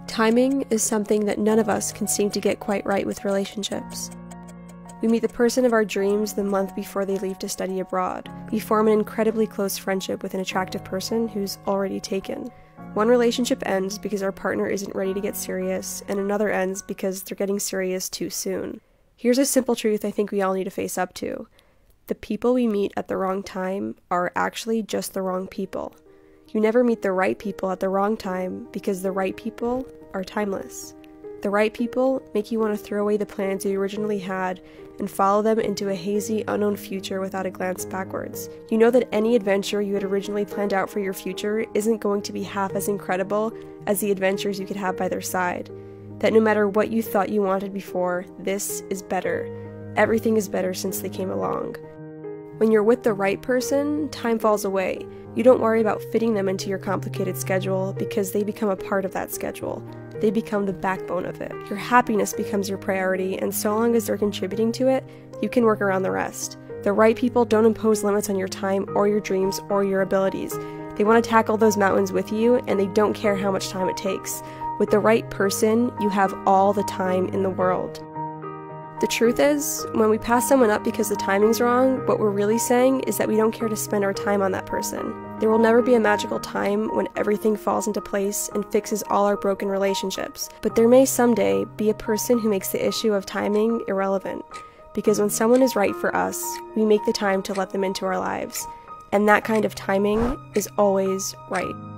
Timing is something that none of us can seem to get quite right with relationships. We meet the person of our dreams the month before they leave to study abroad. We form an incredibly close friendship with an attractive person who's already taken. One relationship ends because our partner isn't ready to get serious, and another ends because they're getting serious too soon. Here's a simple truth I think we all need to face up to. The people we meet at the wrong time are actually just the wrong people. You never meet the right people at the wrong time because the right people are timeless. The right people make you want to throw away the plans you originally had and follow them into a hazy, unknown future without a glance backwards. You know that any adventure you had originally planned out for your future isn't going to be half as incredible as the adventures you could have by their side. That no matter what you thought you wanted before, this is better. Everything is better since they came along. When you're with the right person, time falls away. You don't worry about fitting them into your complicated schedule because they become a part of that schedule. They become the backbone of it. Your happiness becomes your priority, and so long as they're contributing to it, you can work around the rest. The right people don't impose limits on your time or your dreams or your abilities. They want to tackle those mountains with you, and they don't care how much time it takes. With the right person, you have all the time in the world. The truth is, when we pass someone up because the timing's wrong, what we're really saying is that we don't care to spend our time on that person. There will never be a magical time when everything falls into place and fixes all our broken relationships, but there may someday be a person who makes the issue of timing irrelevant, because when someone is right for us, we make the time to let them into our lives, and that kind of timing is always right.